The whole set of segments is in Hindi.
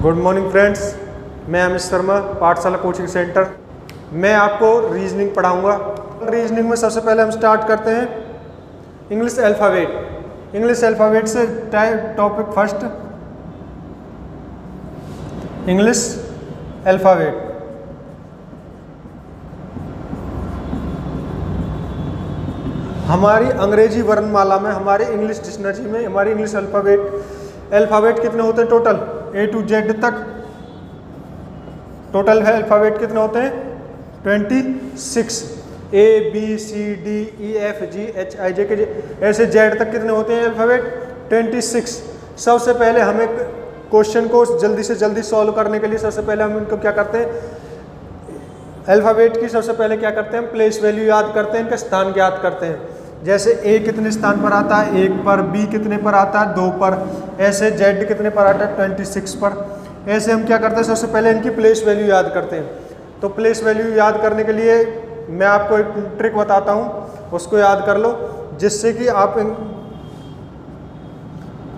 गुड मॉर्निंग फ्रेंड्स, मैं अमित शर्मा, पाठशाला कोचिंग सेंटर। मैं आपको रीजनिंग पढ़ाऊंगा। रीजनिंग में सबसे पहले हम स्टार्ट करते हैं इंग्लिश अल्फ़ाबेट। इंग्लिश अल्फ़ाबेट से टॉपिक फर्स्ट, इंग्लिश अल्फ़ाबेट। हमारी अंग्रेजी वर्णमाला में, हमारे इंग्लिश डिक्शनरी में हमारी इंग्लिश अल्फ़ाबेट कितने होते हैं टोटल? A to Z तक टोटल है अल्फ़ाबेट कितने होते हैं? 26। A B C D E F G H I J K J ऐसे Z तक कितने होते हैं अल्फ़ाबेट? 26। सबसे पहले हमें क्वेश्चन को जल्दी से जल्दी सॉल्व करने के लिए सबसे पहले हम इनको क्या करते हैं, अल्फ़ाबेट की सबसे पहले क्या करते हैं, हम प्लेस वैल्यू याद करते हैं, इनका स्थान ज्ञात करते हैं। जैसे A कितने स्थान पर आता है? 1 पर। B कितने पर आता है? 2 पर। ऐसे Z कितने पर आता है? 26 पर। ऐसे हम क्या करते हैं, सबसे पहले इनकी प्लेस वैल्यू याद करते हैं। तो प्लेस वैल्यू याद करने के लिए मैं आपको एक ट्रिक बताता हूँ, उसको याद कर लो, जिससे कि आप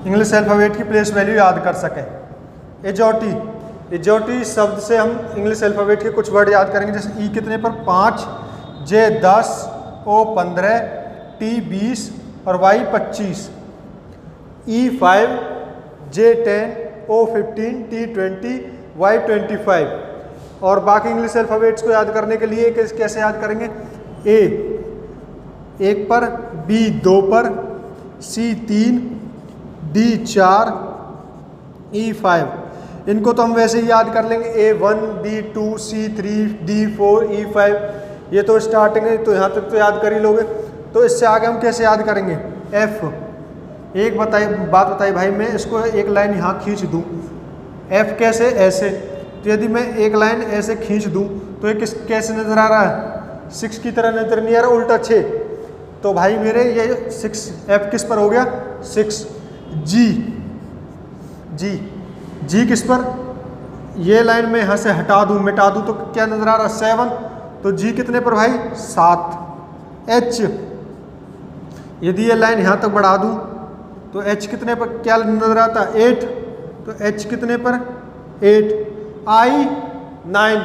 इंग्लिश अल्फ़ाबेट की प्लेस वैल्यू याद कर सकें। एजोटी, एजोटी शब्द से हम इंग्लिश अल्फ़ाबेट के कुछ वर्ड याद करेंगे। जैसे E कितने पर? 5, J 10, O 15, T 20 और Y 25। E 5, J 10, O 15, T 20, Y 25। और बाकी इंग्लिश अल्फ़ाबेट्स को याद करने के लिए कैसे याद करेंगे? A 1 पर, B 2 पर, C 3, D 4, E 5। इनको तो हम वैसे ही याद कर लेंगे, A1, B2, C3, D4, E5। ये तो स्टार्टिंग है, तो यहाँ तक तो याद कर ही लोगे। तो इससे आगे हम कैसे याद करेंगे? F। एक बात बताई भाई, मैं इसको एक लाइन यहाँ खींच दूँ, F कैसे? ऐसे। तो यदि मैं एक लाइन ऐसे खींच दूँ तो ये कैसे नज़र आ रहा है? 6 की तरह नज़र नहीं आ रहा, उल्टा 6। तो भाई मेरे ये 6, F किस पर हो गया? 6। G किस पर? ये लाइन में यहाँ से हटा दूँ, मिटा दूँ तो क्या नज़र आ रहा है? 7। तो G कितने पर भाई? 7। H, यदि ये लाइन यहाँ तक बढ़ा दूँ तो H कितने पर क्या नज़र आता है? 8। तो H कितने पर? 8। I 9,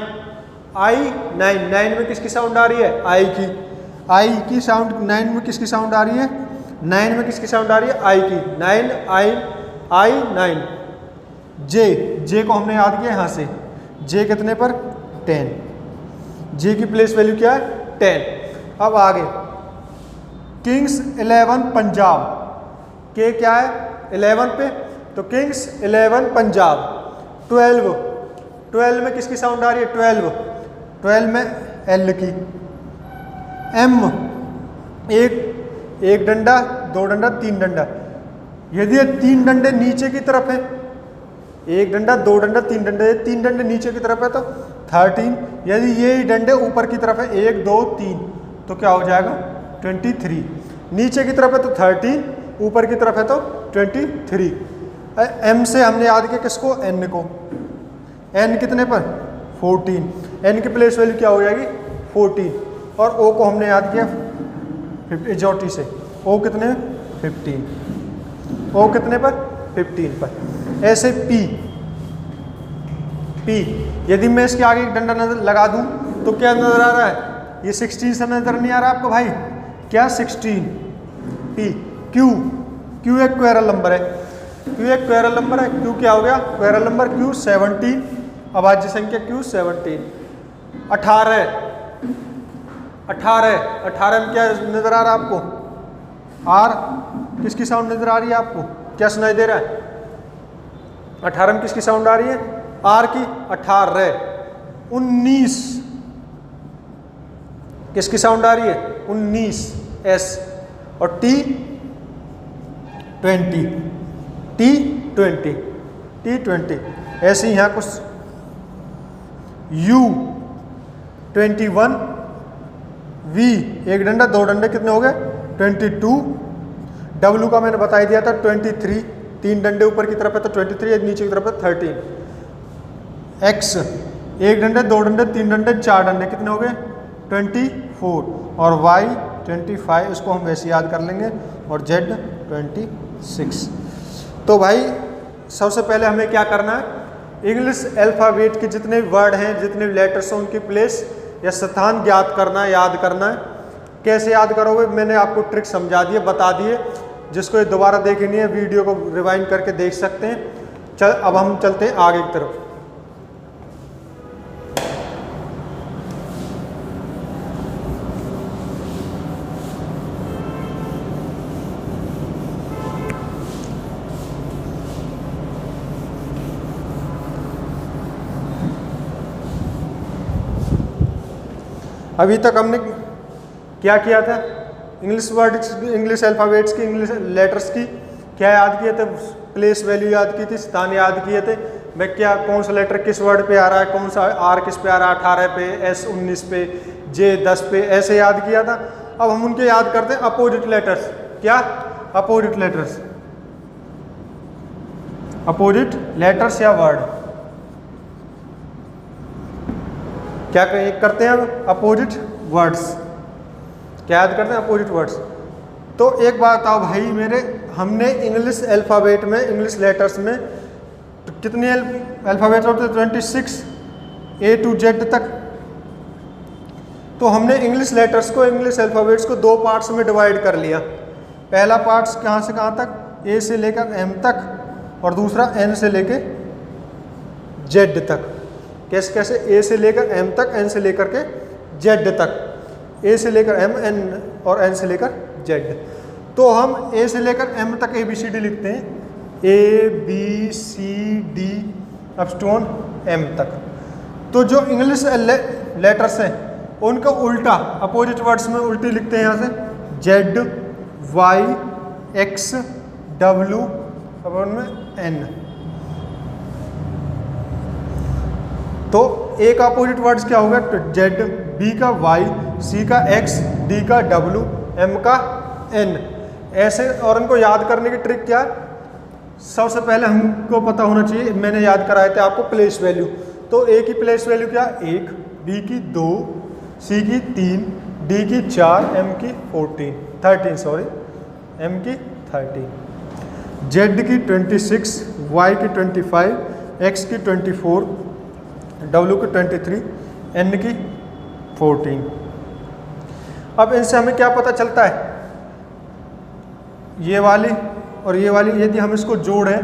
I 9 में किसकी साउंड आ रही है? I की साउंड 9 में किसकी साउंड आ रही है? 9 में किसकी साउंड आ रही है? I की। 9 I 9। J को हमने याद किया यहाँ से। J कितने पर? 10। J की प्लेस वैल्यू क्या है? 10। अब आगे किंग्स 11 पंजाब। के क्या है? 11 पे, तो किंग्स 11 पंजाब। 12 में किसकी साउंड आ रही है? 12 में L की। M, एक डंडा, 2 डंडा, 3 डंडा। यदि ये 3 डंडे नीचे की तरफ है, 1 डंडा, 2 डंडा, 3 डंडे, ये 3 डंडे नीचे की तरफ है तो 13। यदि ये डंडे ऊपर की तरफ है, 1 2 3, तो क्या हो जाएगा? 23। नीचे की तरफ है तो 13, ऊपर की तरफ है तो 23। M से हमने याद किया किसको? N को। N कितने पर? 14। N की प्लेस वैल्यू क्या हो जाएगी? 14। और O को हमने याद किया एजोटी से। O कितने? 15। O कितने पर? 15 पर। ऐसे P, यदि मैं इसके आगे एक डंडा नजर लगा दूं तो क्या नजर आ रहा है? ये 16 से नजर नहीं आ रहा आपको भाई? क्या? 16। P। Q एक क्वेरल नंबर है। Q एक क्वेरल नंबर है। Q क्या हो गया? Quarrel number. Q 17, अभाज्य संख्या Q 17। 18 में क्या नजर आ रहा है आपको? R किसकी साउंड नजर आ रही है आपको? क्या सुनाई दे रहा है? 18 में किसकी साउंड आ रही है? R की। 18। 19 किसकी साउंड आ रही है? 19, S। और T 20। ऐसे ही यहाँ कुछ U 21, V एक डंडा, 2 डंडे, कितने हो गए? 22। W का मैंने बता दिया था 23, 3 डंडे ऊपर की तरफ है तो 23, नीचे की तरफ है 13। X एक डंडे, 2 डंडे, 3 डंडे, 4 डंडे, कितने हो गए? 24। और Y 25, इसको हम वैसे याद कर लेंगे। और Z 26। तो भाई सबसे पहले हमें क्या करना है, इंग्लिश अल्फ़ाबेट के जितने वर्ड हैं, जितने लेटर्स हैं, उनकी प्लेस या स्थान ज्ञात करना है, याद करना है। कैसे याद करोगे, मैंने आपको ट्रिक समझा दिए, बता दिए। जिसको ये दोबारा देखनी है वीडियो को रिवाइंड करके देख सकते हैं। अब हम चलते हैं आगे की तरफ। अभी तक हमने क्या किया था, इंग्लिश वर्ड्स, इंग्लिश अल्फ़ाबेट्स की, इंग्लिश लेटर्स की क्या याद किए थे, प्लेस वैल्यू याद की थी, स्थान याद किए थे। मैं क्या, कौन सा लेटर किस वर्ड पे आ रहा है, कौन सा आर किस पे आ रहा है, 18 पे, एस 19 पे, जे 10 पे, ऐसे याद किया था। अब हम उनके याद करते हैं अपोजिट लेटर्स। क्या, अपोजिट लेटर्स, अपोजिट लेटर्स या वर्ड। क्या करते हैं अब, अपोजिट वर्ड्स। क्या याद करते हैं, अपोजिट वर्ड्स। तो एक बात आओ भाई मेरे, हमने इंग्लिश अल्फ़ाबेट में, इंग्लिश लेटर्स में कितने अल्फ़ाबेट होते हैं, 26 A to Z तक। तो हमने इंग्लिश लेटर्स को, इंग्लिश अल्फ़ाबेट्स को दो पार्ट्स में डिवाइड कर लिया। पहला पार्ट्स कहाँ से कहाँ तक, A से लेकर M तक, और दूसरा N से लेकर Z तक। कैसे कैसे, A से लेकर M तक, N से लेकर के Z तक, A से लेकर M, N और N से लेकर Z। तो हम A से लेकर M तक ABCD लिखते हैं, ABCD अपस्टोन M तक। तो जो इंग्लिश लेटर्स हैं उनका उल्टा, अपोजिट वर्ड्स में उल्टी लिखते हैं यहाँ से, Z, Y, X, W और उनमें N। तो A का अपोजिट वर्ड्स क्या होगा, Z, B का Y, C का X, D का W, M का N। ऐसे, और इनको याद करने की ट्रिक क्या है, सबसे पहले हमको पता होना चाहिए, मैंने याद कराए थे आपको प्लेस वैल्यू। तो A की प्लेस वैल्यू क्या, 1, B की 2, C की 3, D की 4, M की 13 सॉरी, M की 13, Z की 26, Y की 25, X की 24, W की 23, N की 14। अब इनसे हमें क्या पता चलता है, ये वाली और ये वाली यदि हम इसको जोड़ें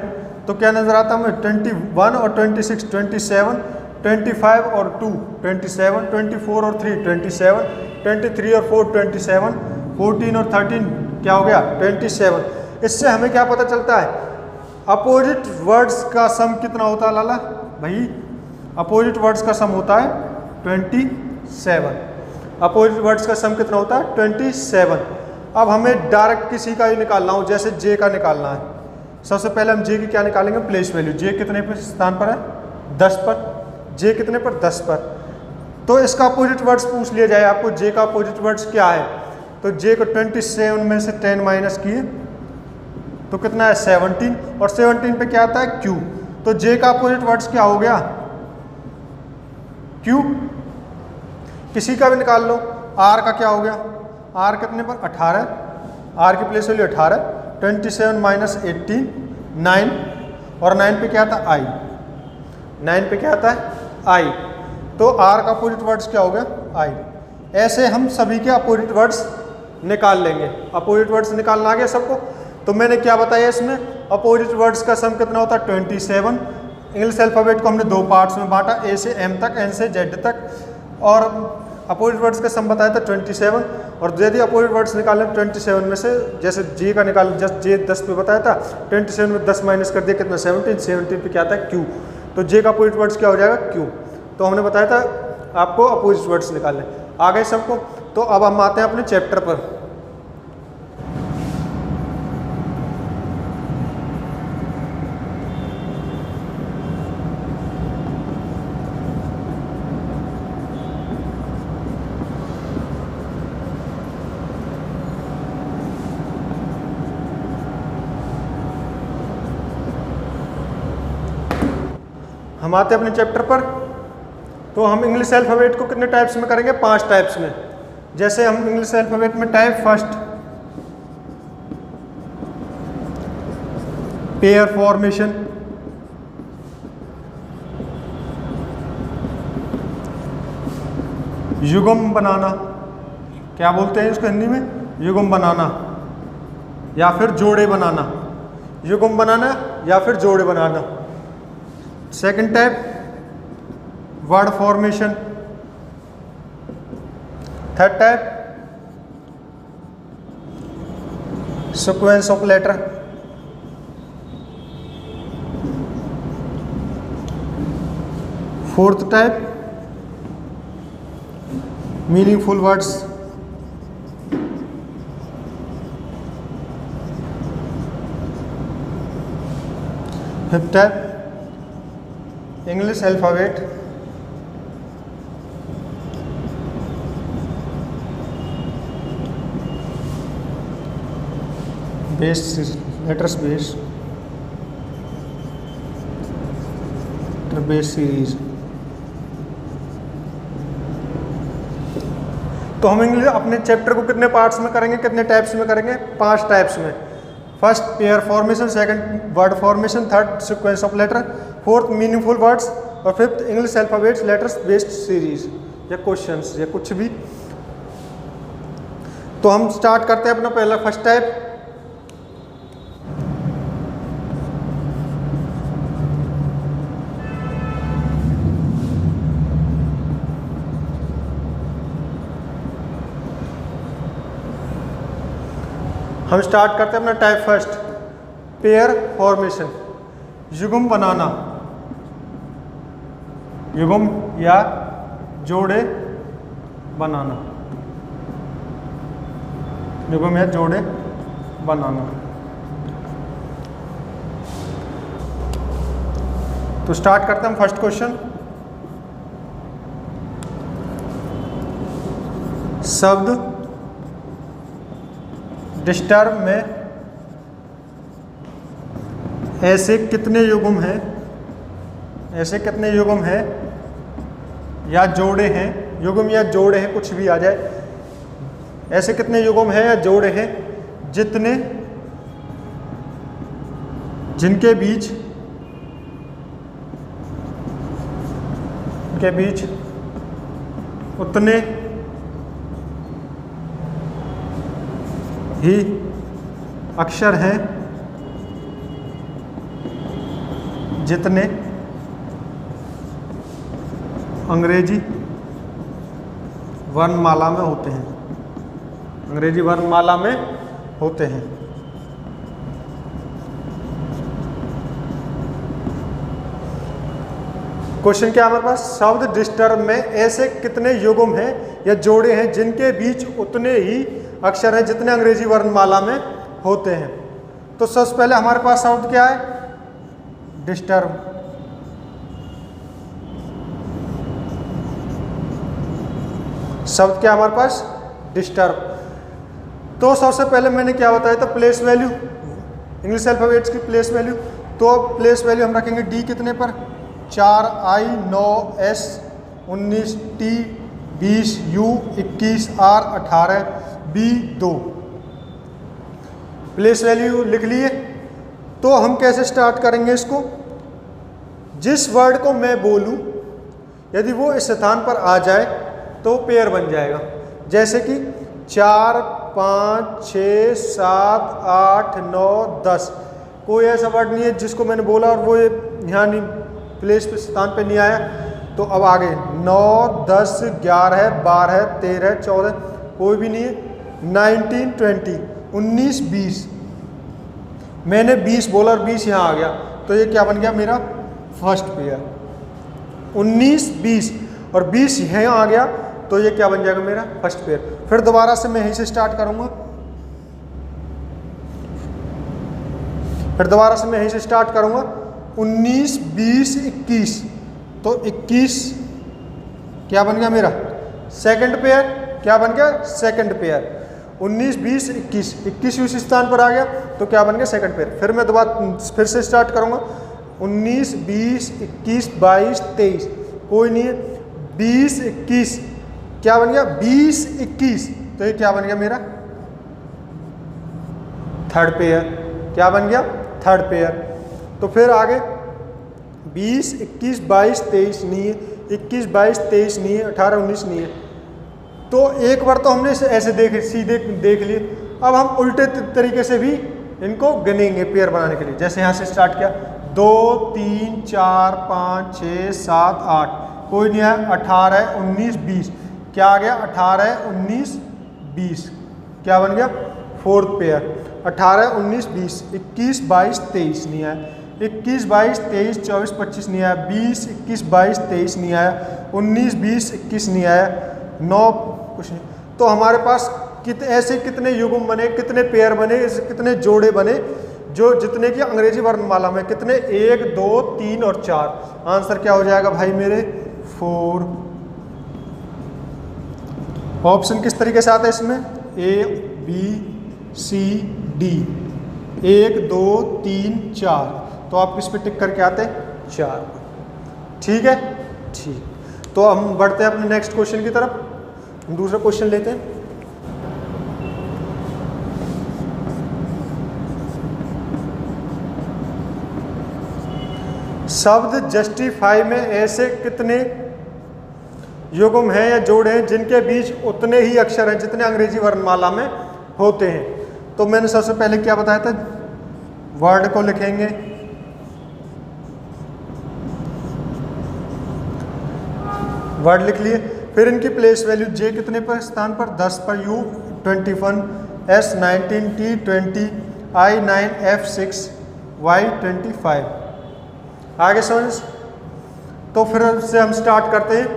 तो क्या नज़र आता है हमें, 21 और 26, 27, 25 और 2, 27, 24 और 3, 27, 23 और 4, 27, 14 और 13 क्या हो गया, 27। इससे हमें क्या पता चलता है, अपोजिट वर्ड्स का सम कितना होता है लाला भाई, अपोजिट वर्ड्स का सम होता है 27। अपोजिट वर्ड्स का सम कितना होता है, 27। अब हमें डायरेक्ट किसी का ही निकालना हो, जैसे जे का निकालना है। सबसे पहले हम जे की क्या निकालेंगे, प्लेस वैल्यू। जे कितने पर स्थान पर है, 10 पर। जे कितने पर, 10 पर। तो इसका अपोजिट वर्ड्स पूछ लिया जाए आपको, जे का अपोजिट वर्ड्स क्या है। तो जे को 27 में से 10 माइनस किए तो कितना है, 17, और 17 पे क्या आता है, क्यू। तो जे का अपोजिट वर्ड्स क्या हो गया, क्यू। किसी का भी निकाल लो। आर का क्या हो गया, आर कितने पर, 18, आर की प्लेस वैल्यू 18, 27 माइनस 18, 9, और 9 पे क्या आता है, आई। 9 पे क्या आता है, आई। तो आर का अपोजिट वर्ड्स क्या हो गया, आई। ऐसे हम सभी के अपोजिट वर्ड्स निकाल लेंगे। अपोजिट वर्ड्स निकालना आ गया सबको। तो मैंने क्या बताया इसमें, अपोजिट वर्ड्स का सम कितना होता है, 27। इंग्लिश अल्फ़ाबेट को हमने दो पार्ट्स में बांटा, ए से एम तक, एन से जेड तक, और अपोजिट वर्ड्स का सम बताया था 27। और यदि अपोजिट वर्ड्स निकालें 27 में से, जैसे जे का निकाल, जस्ट जे 10 पे बताया था, 27 में 10 माइनस कर दिया कितना, 17, 17 पे क्या आता है, क्यू। तो जे का अपोजिट वर्ड्स क्या हो जाएगा, क्यू। तो हमने बताया था आपको अपोजिट वर्ड्स निकालने, आ गए सबको। तो अब हम आते हैं अपने चैप्टर पर। हम आते हैं अपने चैप्टर पर। तो हम इंग्लिश अल्फ़ाबेट को कितने टाइप्स में करेंगे, 5 टाइप्स में। जैसे हम इंग्लिश अल्फ़ाबेट में टाइप फर्स्ट, पेयर फॉर्मेशन, युग्म बनाना, क्या बोलते हैं इसको हिंदी में? युग्म बनाना या फिर जोड़े बनाना, युग्म बनाना या फिर जोड़े बनाना। Second type word formation. Third type sequence of letter. Fourth type meaningful words. Fifth type English alphabet. Base letters base series. तो हम इंग्लिश अपने चैप्टर को कितने पार्ट्स में करेंगे, कितने टाइप्स में करेंगे? 5 टाइप्स में। First pair formation, second word formation, third sequence of letter, fourth meaningful words और fifth English alphabets letters based series या क्वेश्चंस या कुछ भी। तो हम स्टार्ट करते हैं अपना पहला फर्स्ट टाइप। हम स्टार्ट करते हैं अपना टाइप फर्स्ट, पेयर फॉर्मेशन, युग्म बनाना, युग्म या जोड़े बनाना, युग्म या जोड़े बनाना। तो स्टार्ट करते हैं हम फर्स्ट क्वेश्चन। शब्द डिस्टर्ब में ऐसे कितने युग्म हैं, ऐसे कितने युग्म हैं या जोड़े हैं, युग्म या जोड़े हैं कुछ भी आ जाए, ऐसे कितने युग्म हैं या जोड़े हैं जितने जिनके बीच उतने ही अक्षर हैं जितने अंग्रेजी वर्णमाला में होते हैं, अंग्रेजी वर्णमाला में होते हैं। क्वेश्चन क्या हमारे पास? शब्द डिस्टर्ब में ऐसे कितने युग्म हैं या जोड़े हैं जिनके बीच उतने ही अक्षर हैं जितने अंग्रेजी वर्णमाला में होते हैं। तो सबसे पहले हमारे पास शब्द क्या है? डिस्टर्ब। शब्द क्या हमारे पास? डिस्टर्ब। तो सबसे पहले मैंने क्या बताया था? प्लेस वैल्यू, इंग्लिश अल्फाबेट्स की प्लेस वैल्यू। तो प्लेस वैल्यू हम रखेंगे डी कितने पर? 4 I 9 S 19 T 20 U 21 R 18 B 2। Place value लिख लिए। तो हम कैसे स्टार्ट करेंगे इसको? जिस वर्ड को मैं बोलूं यदि वो इस स्थान पर आ जाए तो पेयर बन जाएगा। जैसे कि 4 5 6 7 8 9 10। कोई ऐसा वर्ड नहीं है जिसको मैंने बोला और वो यहाँ नहीं, प्लेस पे स्थान पे नहीं आया। तो अब आगे 9 10 11 12 13 14 कोई भी नहीं है। 19 20 19 20 मैंने 20 बोला और 20 यहाँ आ गया तो ये क्या बन गया? मेरा फर्स्ट पेयर। 19 20 और 20 यहाँ आ गया तो ये क्या बन जाएगा? मेरा फर्स्ट पेयर। फिर दोबारा से मैं यहीं से स्टार्ट करूंगा। फिर दोबारा से मैं यहीं से स्टार्ट करूंगा। 19 20 21 तो 21 क्या बन गया? मेरा सेकंड पेयर। क्या बन गया? Second pair. 19 20 21 21 उस स्थान पर आ गया तो क्या बन गया? Second pair. फिर मैं दोबारा फिर से स्टार्ट करूंगा। 19 20 21 22 23 कोई नहीं है। 20 21 क्या बन गया? 20 21 तो ये क्या बन गया? मेरा थर्ड पेयर। क्या बन गया? Third pair. तो फिर आगे 20 21 22 23 नहीं है, 21 22 23 नहीं है, 18 19 नहीं है। तो एक बार तो हमने ऐसे सीधे देख लिए, अब हम उल्टे तरीके से भी इनको गिनेंगे पेयर बनाने के लिए। जैसे यहाँ से स्टार्ट किया 2 3 4 5 6 7 8, कोई नहीं आया, 18 19 20, क्या आ गया 18 19 20, क्या बन गया फोर्थ पेयर। 18 19 20, 21 22 23 नहीं आया, 21 22 23 24 25 नहीं आया, 20 21 22 23 नहीं आया, 19 20 21 नहीं आया, 9 कुछ नहीं। तो हमारे पास ऐसे कितने युग्म बने, कितने पेयर बने, कितने जोड़े बने, जो जितने की अंग्रेजी वर्णमाला में कितने 1 2 3 और 4। आंसर क्या हो जाएगा भाई मेरे 4। ऑप्शन किस तरीके से आता है इसमें, A B C D, 1 2 3 4, तो आप किस पे टिक करके आते 4। ठीक है, ठीक। तो हम बढ़ते हैं अपने नेक्स्ट क्वेश्चन की तरफ, हम दूसरा क्वेश्चन लेते हैं। शब्द जस्टिफाई में ऐसे कितने युग्म हैं या जोड़े हैं जिनके बीच उतने ही अक्षर हैं जितने अंग्रेजी वर्णमाला में होते हैं। तो मैंने सबसे पहले क्या बताया था, वर्ड को लिखेंगे, वर्ड लिख लिए, फिर इनकी प्लेस वैल्यू जे कितने पर स्थान पर 10 पर, U 21, S 19, T 20, I 9, F 6, Y 25। आगे समझ। तो फिर से हम स्टार्ट करते हैं।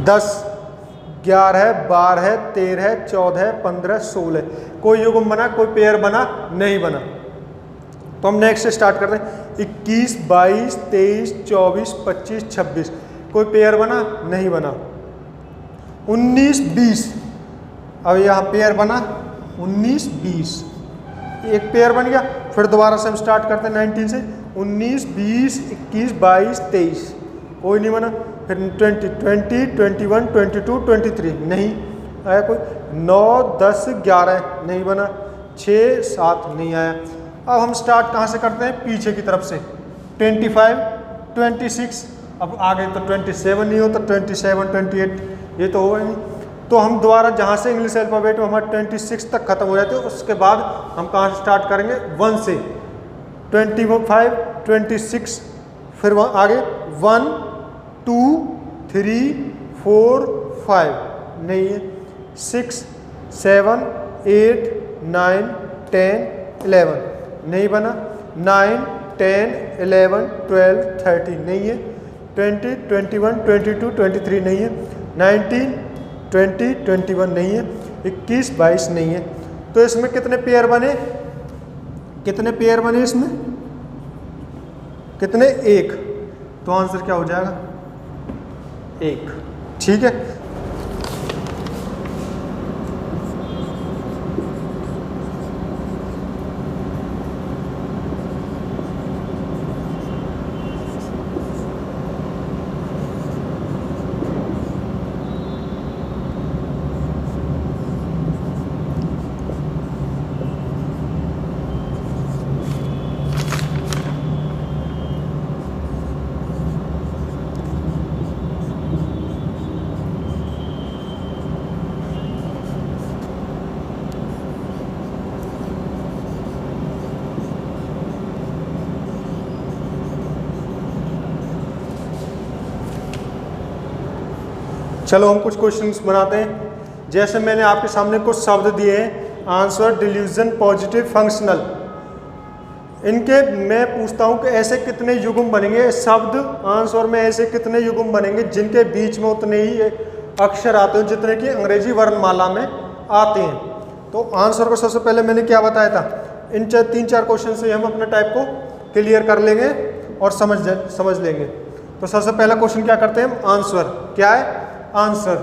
10 11 12 13 14 15 16, कोई युग्म बना, कोई पेयर बना नहीं बना। तो हम नेक्स्ट से स्टार्ट करते हैं। 21 22 23 24 25 26, कोई पेयर बना नहीं बना। 19 20, अब यहाँ पेयर बना 19 20, एक पेयर बन गया। फिर दोबारा से हम स्टार्ट करते हैं 19 से, 19 20 21 22 23, कोई नहीं बना। फिर 20 20 21 22 23 नहीं आया कोई। 9 10 11 नहीं बना, 6 7 नहीं आया। अब हम स्टार्ट कहाँ से करते हैं, पीछे की तरफ से। 25 26, अब आगे तो 27 नहीं होता, 27 28 ये तो होगा नहीं। तो हम दोबारा जहाँ से इंग्लिश अल्फ़ाबेट में हमारा 26 तक खत्म हो जाते हैं, उसके बाद हम कहाँ से स्टार्ट करेंगे 1 से। 25 26, फिर वहाँ आगे 1 2 3 4 5 नहीं है, 6 7 8 9 10 11 नहीं बना, 9 10 11 12 13 नहीं है, 20 21 22 23 नहीं है, 19 20 21 नहीं है, 21 22 नहीं है। तो इसमें कितने पेयर बने, कितने पेयर बने इसमें, कितने, 1। तो आंसर क्या हो जाएगा 1। ठीक है। चलो हम कुछ क्वेश्चंस बनाते हैं। जैसे मैंने आपके सामने कुछ शब्द दिए हैं, आंसर, डिल्यूजन, पॉजिटिव, फंक्शनल। इनके मैं पूछता हूं कि ऐसे कितने युग्म बनेंगे, शब्द आंसर में ऐसे कितने युग्म बनेंगे जिनके बीच में उतने ही अक्षर आते हैं जितने कि अंग्रेजी वर्णमाला में आते हैं। तो आंसर को सबसे पहले मैंने क्या बताया था, इन 3-4 क्वेश्चन से हम अपने टाइप को क्लियर कर लेंगे और समझ लेंगे। तो सबसे पहला क्वेश्चन क्या करते हैं, आंसर क्या है, आंसर।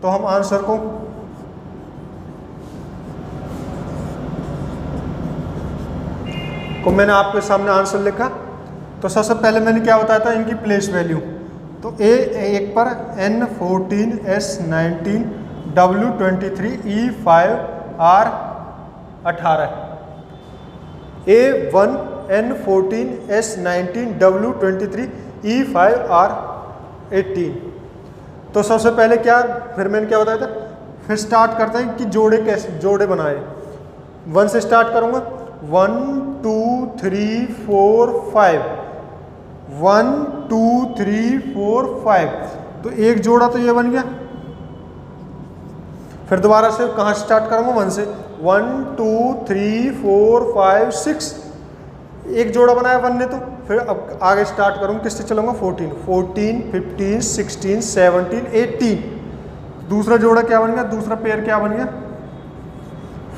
तो हम आंसर को मैंने आपके सामने आंसर लिखा। तो सबसे पहले मैंने क्या बताया था, इनकी प्लेस वैल्यू। तो A 1 पर, N 14, S 19, W 23, E 5, R 18। A 1, N 14, S 19, W 23, E 5, R 18। तो सबसे पहले क्या, फिर मैंने क्या बताया था, फिर स्टार्ट करते हैं कि जोड़े कैसे जोड़े बनाए। 1 से स्टार्ट करूँगा, 1 2 3 4 5, 1 2 3 4 5, तो एक जोड़ा तो ये बन गया। फिर दोबारा से कहाँ से स्टार्ट करूँगा, 1 से, 1 2 3 4 5 6, एक जोड़ा बनाया 1 ने, तो फिर अब आगे स्टार्ट करूँगा, किससे चलूँगा, 14 14 15 16 17 18, दूसरा जोड़ा क्या बन गया, दूसरा पेयर क्या बन गया,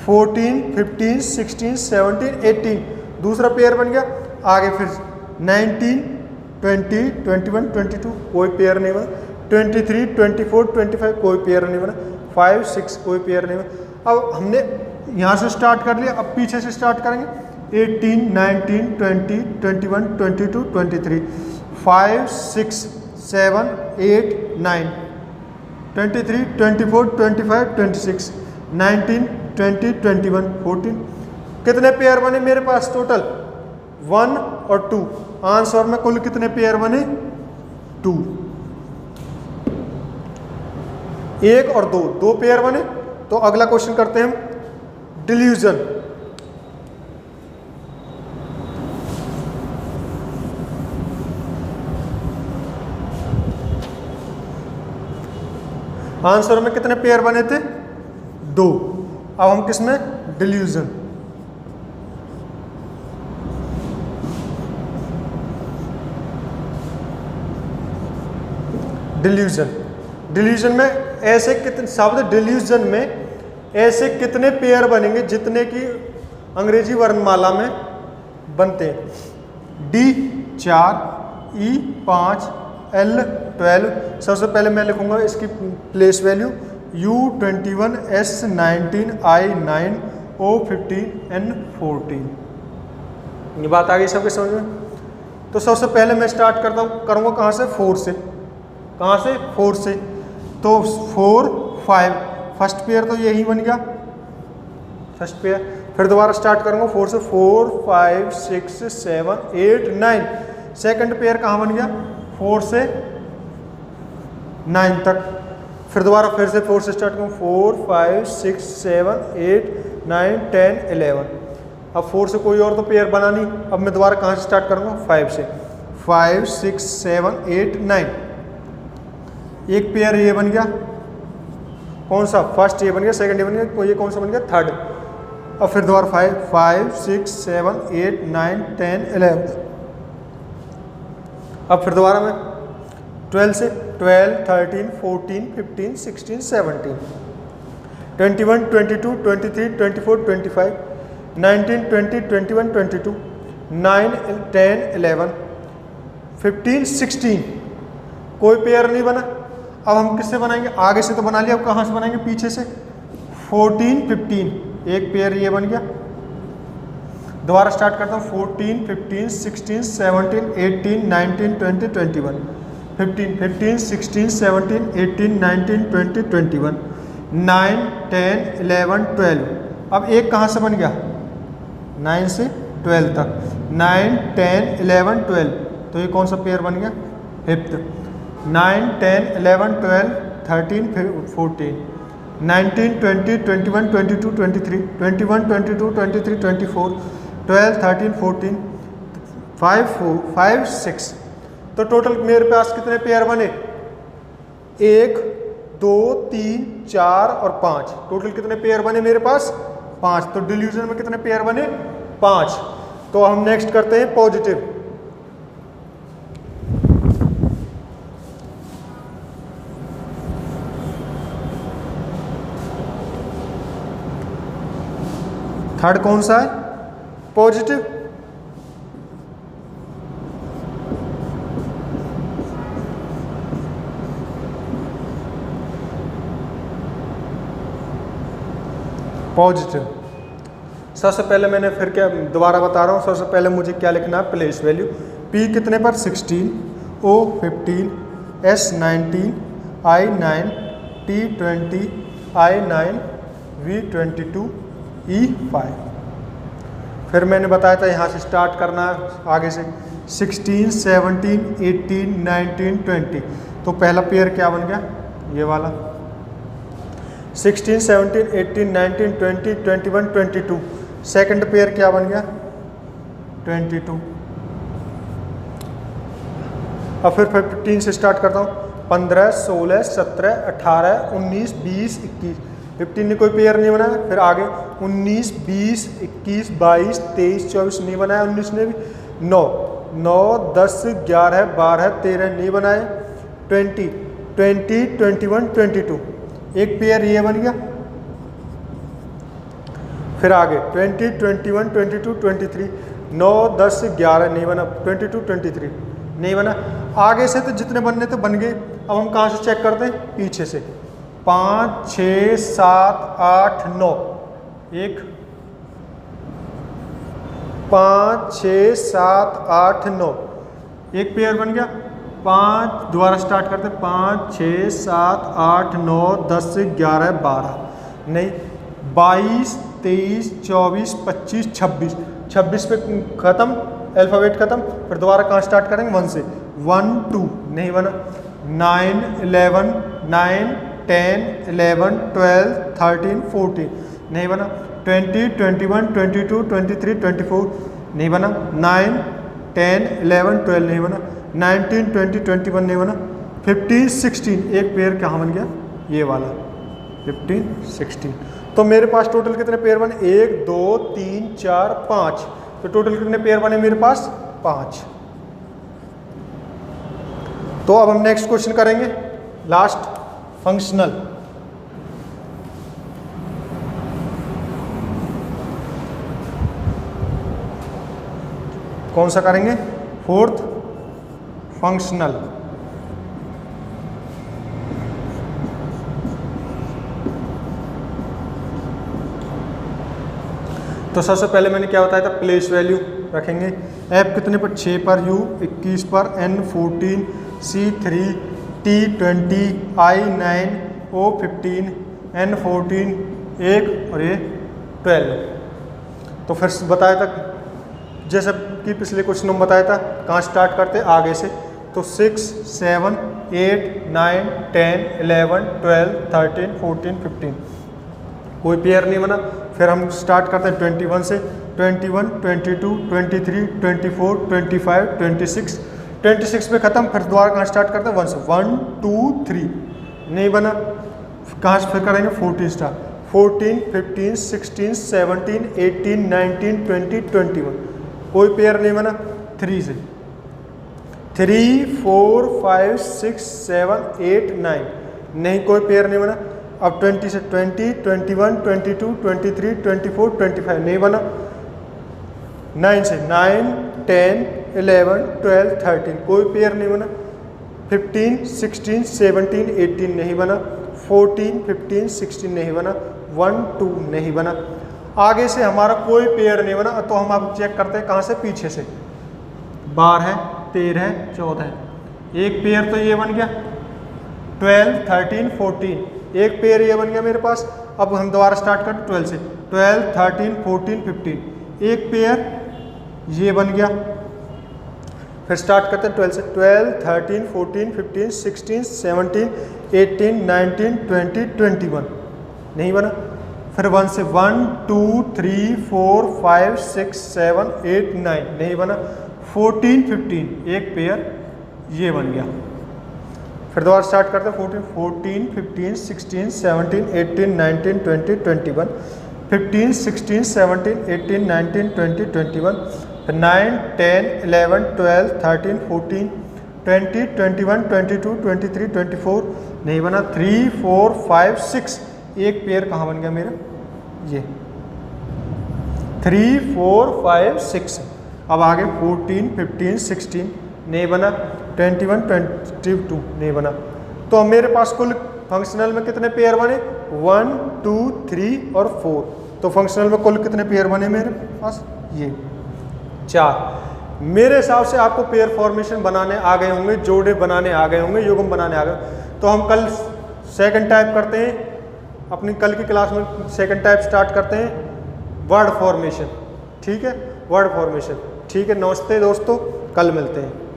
14 15 16 17 18, दूसरा पेयर बन गया। आगे फिर 19 20 21 22, कोई पेयर नहीं बना, 23 24 25, कोई पेयर नहीं बना, 5 6, कोई पेयर नहीं बना। अब हमने यहाँ से स्टार्ट कर लिया, अब पीछे से स्टार्ट करेंगे, 18 19 20 21 22 23, 5 6 7 8 9 23 24 25 26 19 20 21 14, कितने पेयर बने मेरे पास टोटल, 1 और 2, आंसर में कुल कितने पेयर बने, 2, 1 और 2, 2 पेयर बने। तो अगला क्वेश्चन करते हैं हम, डिल्यूजन। आंसर में कितने पेयर बने थे, 2। अब हम किस में, डिल्यूजन। डिल्यूजन, डिल्यूजन में ऐसे कितने शब्द, डिल्यूजन में ऐसे कितने पेयर बनेंगे जितने की अंग्रेजी वर्णमाला में बनते हैं, D 4, E 5, L 12। सबसे पहले मैं लिखूंगा इसकी place value, U 21, S 19, I 9, O 15, N 14। ये बात आ गई सबके समझ में। तो सबसे पहले मैं स्टार्ट करूंगा कहाँ से, 4 से। कहाँ से, 4 से। तो 4 5, फर्स्ट पेयर तो यही बन गया, फर्स्ट पेयर। फिर दोबारा स्टार्ट करूंगा 4 से, 4 5 6 7 8 9, सेकंड पेयर कहाँ बन गया, 4 से 9 तक। फिर दोबारा फिर से 4 से स्टार्ट करूँ, 4 5 6 7 8 9 10 11। अब 4 से कोई और तो पेयर बना नहीं, अब मैं दोबारा कहाँ से स्टार्ट करूँगा, 5 से, 5 6 7 8 9, एक पेयर ये बन गया, कौन सा, फर्स्ट ये बन गया, सेकंड ये बन गया, ये कौन सा बन गया, थर्ड। अब फिर दोबारा 5 6 7 8 9 10 11। अब फिर दोबारा मैं 12 से, 12 13 14 15 16 17 21 22 23 24 25 19 20 21 22 9 10 11 15 16, कोई पेयर नहीं बना। अब हम किससे बनाएंगे, आगे से तो बना लिया, अब कहाँ से बनाएंगे, पीछे से, 14 15, एक पेयर ये बन गया। दोबारा स्टार्ट करता हूँ, 14 15 16 17 18 19 20 21 15 15 16 17 18 19 20 21 9 10 11 12। अब एक कहाँ से बन गया, 9 से 12 तक, 9 10 11 12, तो ये कौन सा पेयर बन गया, फिफ्थ। 9 10 11 12 13 14 19 20 21 22 23 21 22 23 24 12 13 14 5 4 5 6। तो टोटल मेरे पास कितने पेयर बने, 1 2 3 4 और 5, टोटल कितने पेयर बने मेरे पास, 5। तो डिल्यूजन में कितने पेयर बने, 5। तो हम नेक्स्ट करते हैं पॉजिटिव। थर्ड कौन सा है, पॉजिटिव। पॉजिटिव सबसे पहले मैंने फिर क्या दोबारा बता रहा हूँ, सबसे पहले मुझे क्या लिखना है, प्लेस वैल्यू। P कितने पर, 16, O 15, S 19, I 9, T 20, I 9, V 22, E 5। फिर मैंने बताया था यहाँ से स्टार्ट करना है, आगे से 16 17 18 19 20। तो पहला पेयर क्या बन गया, ये वाला। 16, 17, 18, 19, 20, 21, 22। सेकंड पेयर क्या बन गया? 22। अब फिर 15 से स्टार्ट करता हूँ। 15, 16, 17, 18, 19, 20, 21। 15 ने कोई पेयर नहीं बनाया। फिर आगे 19, 20, 21, 22, 23, 24 नहीं बनाया। 19 ने भी 9, 10, 11, 12, 13 नहीं बनाए। 20, 21, 22 एक पेयर ये बन गया। फिर आगे 20, 21, 22, 23 9, 10, 11 नहीं बना। 22, 23 नहीं बना। आगे से तो जितने बनने थे बन गए। अब हम कहाँ से चेक करते हैं? पीछे से। 5, 6, 7, 8, 9 एक 5, 6, 7, 8, 9 एक पेयर बन गया। 5 दोबारा स्टार्ट करते। 5, 6, 7, 8, 9, 10, 11, 12 नहीं। 22, 23, 24, 25, 26 26 पे ख़त्म, अल्फ़ाबेट ख़त्म। फिर दोबारा कहाँ स्टार्ट करेंगे? 1 से। 1, 2 नहीं बना। 9, 11, 9, 10, 11, 12, 13, 14 नहीं बना। 20, 21, 22, 23, 24 नहीं बना। 9, 10, 11, 12 नहीं बना। 19, 20, 21 नहीं बना। 15, 16 एक पेयर कहाँ बन गया? ये वाला 15, 16। तो मेरे पास टोटल कितने पेयर बने? 1, 2, 3, 4, 5। तो टोटल कितने पेयर बने मेरे पास? 5। तो अब हम नेक्स्ट क्वेश्चन करेंगे, लास्ट, फंक्शनल। कौन सा करेंगे? Fourth, functional. तो सबसे पहले मैंने क्या बताया था? प्लेस वैल्यू रखेंगे। एफ कितने पर? 6 पर, यू 21 पर, एन 14, सी 3, टी 20, आई 9, ओ 15, एन 14 1 और ये 12। तो फिर बताया था जैसे कि पिछले क्वेश्चन में बताया था, कहाँ स्टार्ट करते? आगे से। तो 6, 7, 8, 9, 10, 11, 12, 13, 14, 15 कोई पेयर नहीं बना। फिर हम स्टार्ट करते हैं 21 से। 21, 22, 23, 24, 25, 26 26 पे ख़त्म। फिर दोबारा कहाँ स्टार्ट करते हैं? 1 से। 1, 2, 3 नहीं बना। कहाँ से फिर करेंगे? 14 स्टार्ट। 14, 15, 16, 17, 18, 19, 20, 21 कोई पेयर नहीं बना। 3 से। 3, 4, 5, 6, 7, 8, 9 नहीं, कोई पेयर नहीं बना। अब 20 से। 20, 21, 22, 23, 24, 25 नहीं बना। 9 से। 9, 10, 11, 12, 13 कोई पेयर नहीं बना। 15, 16, 17, 18 नहीं बना। 14, 15, 16 नहीं बना। 1, 2 नहीं बना। आगे से हमारा कोई पेयर नहीं बना। तो हम अब चेक करते हैं कहाँ से? पीछे से। 12, 13, 14 एक पेयर तो ये बन गया। 12, 13, 14 एक पेयर ये बन गया मेरे पास। अब हम दोबारा स्टार्ट करते 12 से। 12, 13, 14, 15 एक पेयर ये बन गया। फिर स्टार्ट करते हैं 12 से। 12, 13, 14, 15, 16, 17, 18, 19, 20, 21 नहीं बना। फिर 1 से। 1, 2, 3, 4, 5, 6, 7, 8, 9 नहीं बना। 14, 15 एक पेयर ये बन गया। फिर दोबारा स्टार्ट करते हैं 14, 15, 16, 17, 18, 19, 20, 21 15, 16, 17, 18, 19, 20, 21 फिर 9, 10, 11, 12, 13, 14, 20, 21, 22, 23, 24 नहीं बना। 3, 4, 5, 6 एक पेयर कहाँ बन गया मेरा? ये 3, 4, 5, 6। अब आगे 14, 15, 16 नहीं बना। 21, 22 नहीं बना। तो अब मेरे पास कुल फंक्शनल में कितने पेयर बने? 1, 2, 3 और 4। तो फंक्शनल में कुल कितने पेयर बने मेरे पास? ये 4। मेरे हिसाब से आपको पेयर फॉर्मेशन बनाने आ गए होंगे, जोड़े बनाने आ गए होंगे, युग्म बनाने आ गए। तो हम कल सेकंड टाइप करते हैं, अपनी कल की क्लास में सेकंड टाइप स्टार्ट करते हैं, वर्ड फॉर्मेशन। ठीक है, वर्ड फॉर्मेशन। ठीक है, नमस्ते दोस्तों, कल मिलते हैं।